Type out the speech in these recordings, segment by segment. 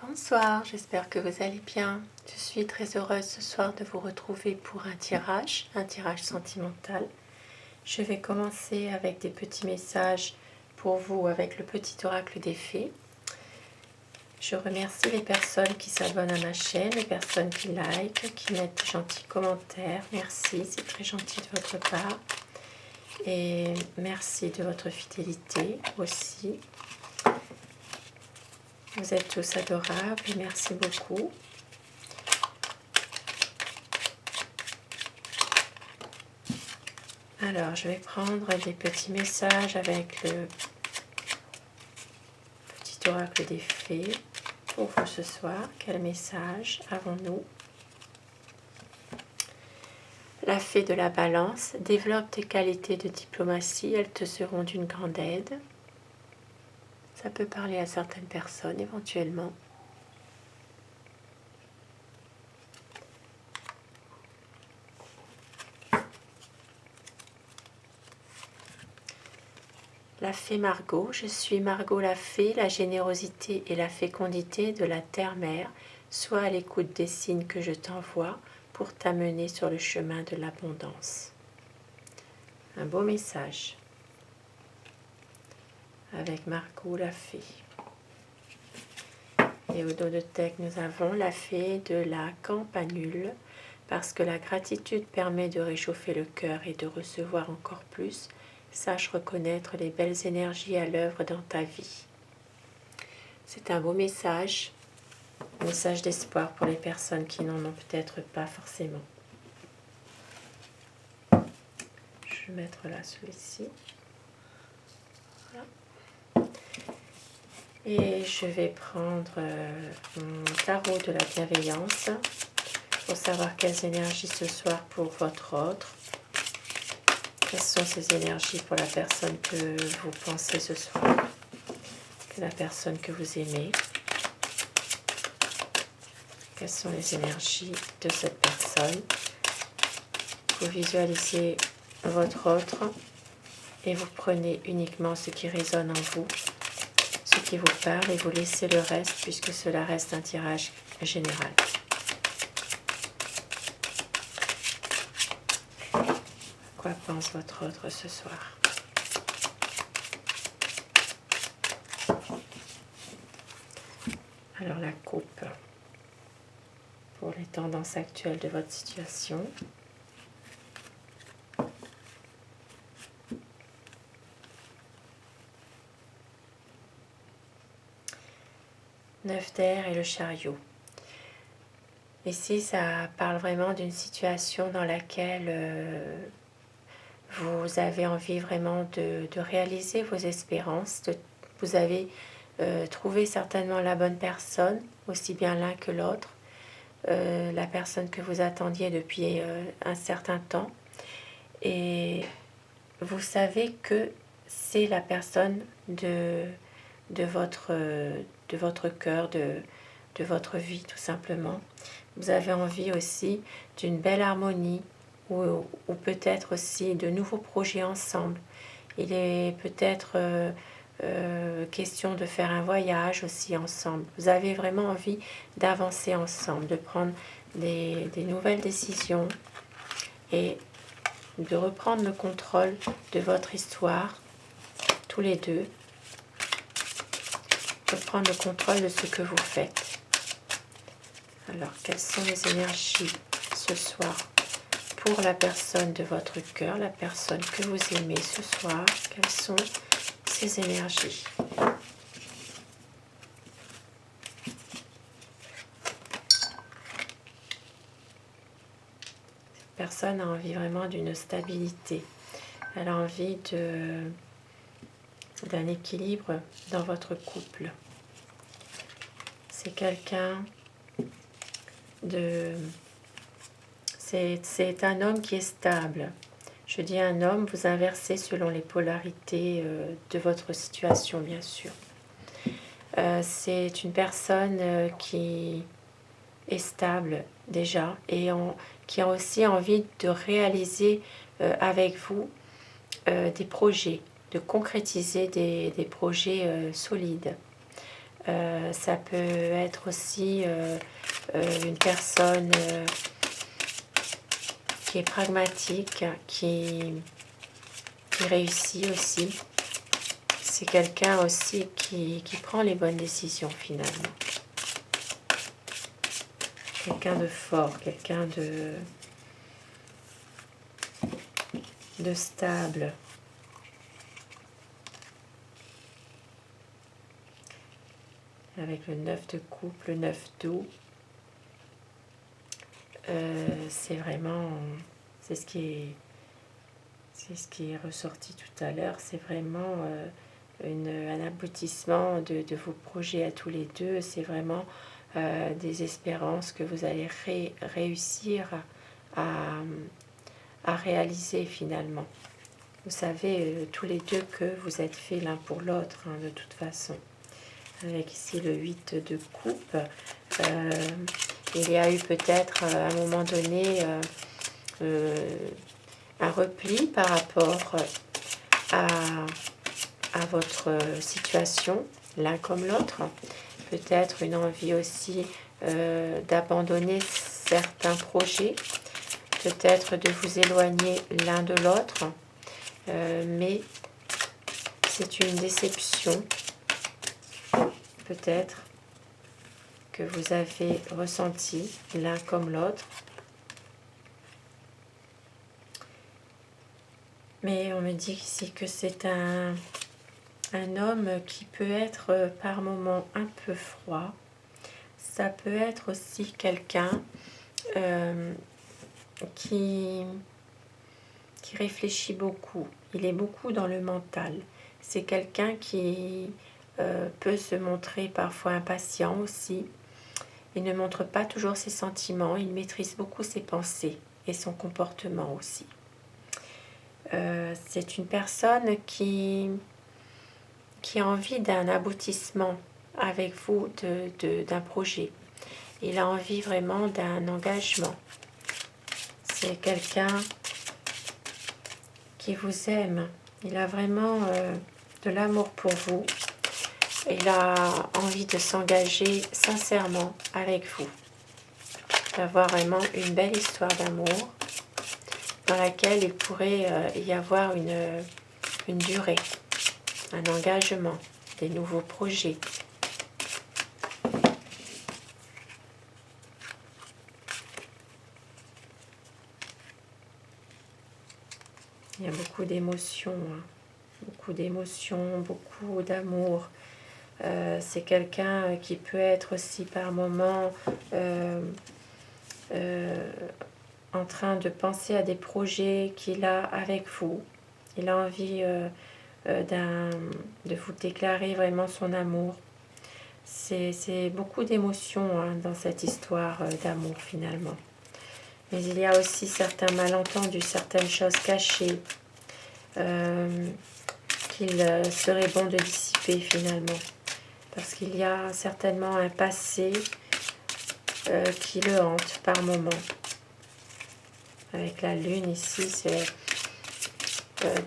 Bonsoir, j'espère que vous allez bien. Je suis très heureuse ce soir de vous retrouver pour un tirage sentimental. Je vais commencer avec des petits messages pour vous avec le petit oracle des fées. Je remercie les personnes qui s'abonnent à ma chaîne, les personnes qui like, qui mettent de gentils commentaires. Merci, c'est très gentil de votre part. Et merci de votre fidélité aussi. Vous êtes tous adorables et merci beaucoup. Alors, je vais prendre des petits messages avec le petit oracle des fées pour vous ce soir. Quel message avons-nous? La fée de la balance, développe tes qualités de diplomatie, elles te seront d'une grande aide. Ça peut parler à certaines personnes éventuellement. La fée Margot, je suis Margot la fée, la générosité et la fécondité de la terre-mère. Sois à l'écoute des signes que je t'envoie pour t'amener sur le chemin de l'abondance. Un beau message avec Margot la fée. Et au dos de tech, nous avons la fée de la campanule, parce que la gratitude permet de réchauffer le cœur et de recevoir encore plus. Sache reconnaître les belles énergies à l'œuvre dans ta vie. C'est un beau message d'espoir pour les personnes qui n'en ont peut-être pas forcément. Je vais mettre là celui-ci. Voilà. Et je vais prendre mon tarot de la bienveillance pour savoir quelles énergies ce soir pour votre autre. Quelles sont ces énergies pour la personne que vous pensez ce soir, la personne que vous aimez. Quelles sont les énergies de cette personne? Vous visualisez votre autre et vous prenez uniquement ce qui résonne en vous, ce qui vous parle, et vous laissez le reste puisque cela reste un tirage général. Quoi pense votre autre ce soir? Alors la coupe pour les tendances actuelles de votre situation. Neuf d'air et le chariot. Ici, ça parle vraiment d'une situation dans laquelle vous avez envie vraiment de réaliser vos espérances. Vous avez trouvé certainement la bonne personne, aussi bien l'un que l'autre. La personne que vous attendiez depuis un certain temps. Et vous savez que c'est la personne de votre cœur, de votre vie tout simplement. Vous avez envie aussi d'une belle harmonie ou peut-être aussi de nouveaux projets ensemble. Il est peut-être question de faire un voyage aussi ensemble. Vous avez vraiment envie d'avancer ensemble, de prendre des nouvelles décisions et de reprendre le contrôle de votre histoire, tous les deux. Reprendre le contrôle de ce que vous faites. Alors, quelles sont les énergies ce soir pour la personne de votre cœur, la personne que vous aimez ce soir? Quelles sont ces énergies? Cette personne a envie vraiment d'une stabilité. Elle a envie d'un équilibre dans votre couple. C'est quelqu'un de... C'est un homme qui est stable. Je dis un homme, vous inversez selon les polarités de votre situation, bien sûr. C'est une personne qui est stable déjà et qui a aussi envie de réaliser avec vous des projets, de concrétiser des projets solides. Ça peut être aussi une personne qui est pragmatique, qui réussit aussi. C'est quelqu'un aussi qui prend les bonnes décisions finalement. Quelqu'un de fort, quelqu'un de stable. Avec le 9 de coupe, le 9 d'eau. C'est vraiment, c'est ce qui est ressorti tout à l'heure, c'est vraiment un aboutissement de vos projets à tous les deux. C'est vraiment des espérances que vous allez réussir à réaliser finalement. Vous savez tous les deux que vous êtes faits l'un pour l'autre, hein, de toute façon. Avec ici le 8 de coupe, il y a eu peut-être à un moment donné un repli par rapport à votre situation, l'un comme l'autre. Peut-être une envie aussi d'abandonner certains projets, peut-être de vous éloigner l'un de l'autre, mais c'est une déception peut-être que vous avez ressenti l'un comme l'autre. Mais on me dit ici que c'est un homme qui peut être par moments un peu froid. Ça peut être aussi quelqu'un qui réfléchit beaucoup. Il est beaucoup dans le mental. C'est quelqu'un qui peut se montrer parfois impatient aussi. Il ne montre pas toujours ses sentiments. Il maîtrise beaucoup ses pensées et son comportement aussi. C'est une personne qui a envie d'un aboutissement avec vous d'un projet. Il a envie vraiment d'un engagement. C'est quelqu'un qui vous aime. Il a vraiment de l'amour pour vous. Il a envie de s'engager sincèrement avec vous. D'avoir vraiment une belle histoire d'amour dans laquelle il pourrait y avoir une durée, un engagement, des nouveaux projets. Il y a beaucoup d'émotions, hein. Beaucoup d'amour. C'est quelqu'un qui peut être aussi par moments en train de penser à des projets qu'il a avec vous. Il a envie de vous déclarer vraiment son amour. C'est beaucoup d'émotions, hein, dans cette histoire d'amour finalement. Mais il y a aussi certains malentendus, certaines choses cachées qu'il serait bon de dissiper finalement. Parce qu'il y a certainement un passé qui le hante par moments. Avec la lune ici, c'est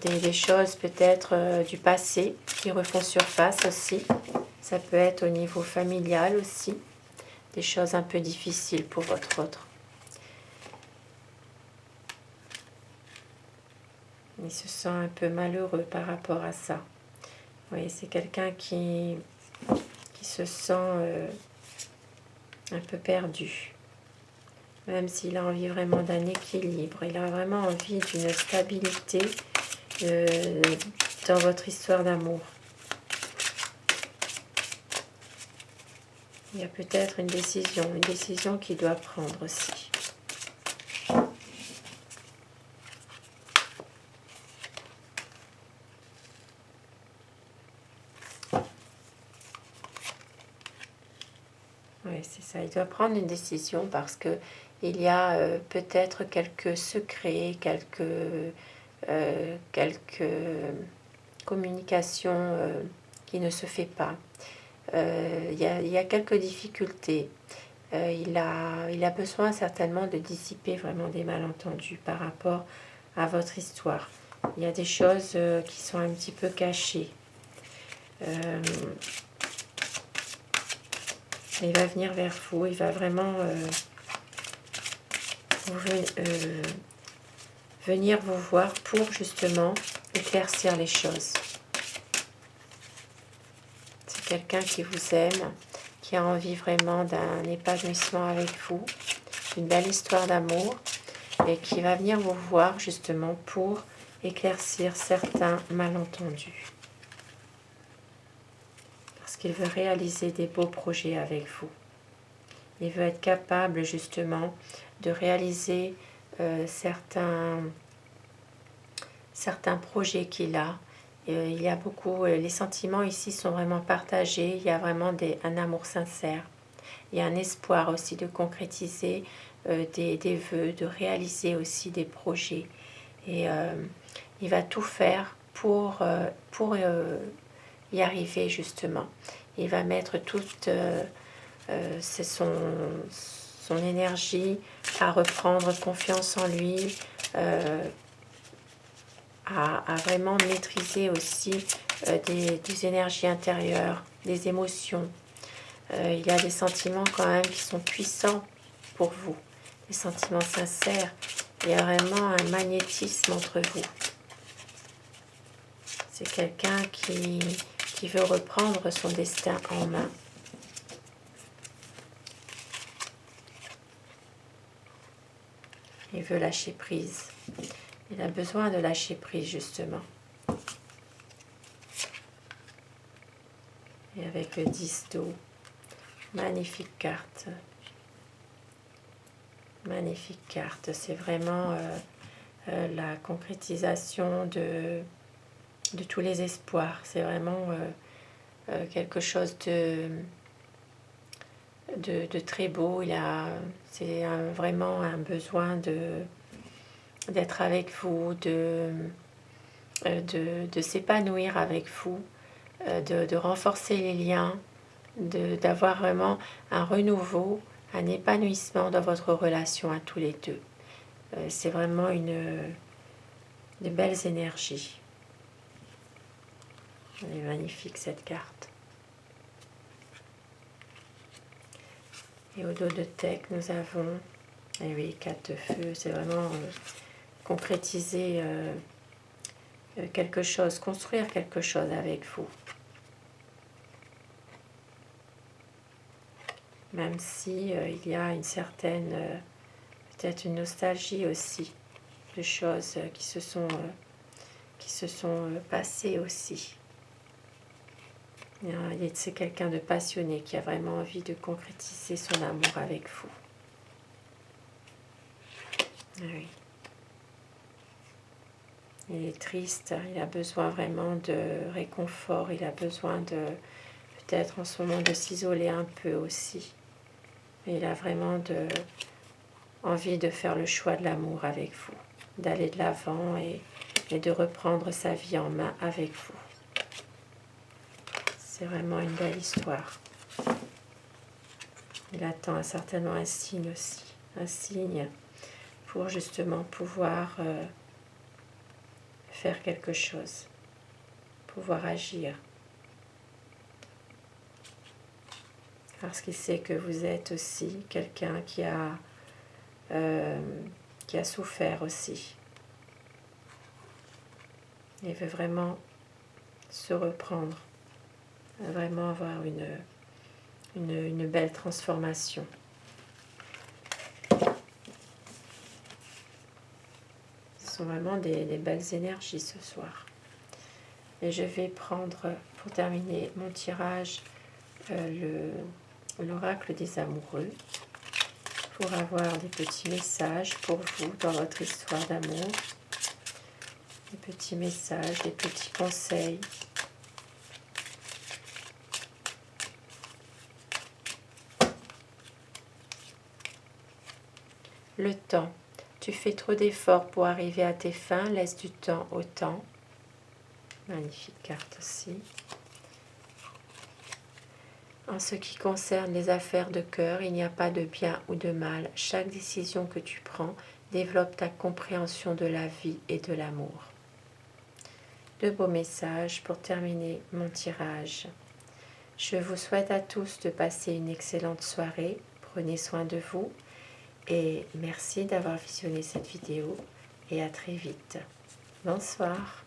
des choses peut-être du passé qui refont surface aussi. Ça peut être au niveau familial aussi, des choses un peu difficiles pour votre autre. Il se sent un peu malheureux par rapport à ça. Vous voyez, c'est quelqu'un qui se sent un peu perdu. Même s'il a envie vraiment d'un équilibre. Il a vraiment envie d'une stabilité dans votre histoire d'amour. Il y a peut-être une décision qu'il doit prendre aussi. Oui, c'est ça. Il doit prendre une décision parce que il y a peut-être quelques secrets, quelques communications qui ne se fait pas. Il y a quelques difficultés. Il a besoin certainement de dissiper vraiment des malentendus par rapport à votre histoire. Il y a des choses qui sont un petit peu cachées. Il va venir vers vous, il va vraiment venir vous voir pour justement éclaircir les choses. C'est quelqu'un qui vous aime, qui a envie vraiment d'un épanouissement avec vous, d'une belle histoire d'amour, et qui va venir vous voir justement pour éclaircir certains malentendus. Parce qu'il veut réaliser des beaux projets avec vous. Il veut être capable justement de réaliser certains projets qu'il a. Il y a beaucoup, les sentiments ici sont vraiment partagés, il y a vraiment un amour sincère. Il y a un espoir aussi de concrétiser des vœux, de réaliser aussi des projets. Et il va tout faire pour y arriver justement. Il va mettre toute son énergie à reprendre confiance en lui, à vraiment maîtriser aussi des énergies intérieures, des émotions. Il y a des sentiments quand même qui sont puissants pour vous, des sentiments sincères. Il y a vraiment un magnétisme entre vous. C'est quelqu'un qui veut reprendre son destin en main. Il veut lâcher prise. Il a besoin de lâcher prise justement. Et avec le 10 d'eau, magnifique carte. Magnifique carte. C'est vraiment la concrétisation de tous les espoirs. C'est vraiment quelque chose de très beau. C'est vraiment un besoin d'être avec vous, de s'épanouir avec vous, de renforcer les liens, d'avoir vraiment un renouveau, un épanouissement dans votre relation à tous les deux. C'est vraiment de belles énergies. Elle est magnifique cette carte. Et au dos de Tech, nous avons, eh oui, 4 de feu, c'est vraiment concrétiser quelque chose, construire quelque chose avec vous. Même si il y a une certaine, peut-être une nostalgie aussi, de choses qui se sont passées aussi. C'est quelqu'un de passionné qui a vraiment envie de concrétiser son amour avec vous. Oui. Il est triste, il a besoin vraiment de réconfort, il a besoin de, peut-être en ce moment, de s'isoler un peu aussi. Mais il a vraiment envie de faire le choix de l'amour avec vous, d'aller de l'avant et de reprendre sa vie en main avec vous. C'est vraiment une belle histoire. Il attend certainement un signe aussi, un signe pour justement pouvoir faire quelque chose, pouvoir agir. Parce qu'il sait que vous êtes aussi quelqu'un qui a souffert aussi. Il veut vraiment se reprendre, vraiment avoir une belle transformation. Ce sont vraiment des belles énergies ce soir. Et je vais prendre, pour terminer mon tirage, l'oracle des amoureux, pour avoir des petits messages pour vous dans votre histoire d'amour. Des petits messages, des petits conseils. Le temps. Tu fais trop d'efforts pour arriver à tes fins, laisse du temps au temps. Magnifique carte aussi. En ce qui concerne les affaires de cœur, il n'y a pas de bien ou de mal. Chaque décision que tu prends développe ta compréhension de la vie et de l'amour. 2 beaux messages pour terminer mon tirage. Je vous souhaite à tous de passer une excellente soirée. Prenez soin de vous et merci d'avoir visionné cette vidéo et à très vite. Bonsoir.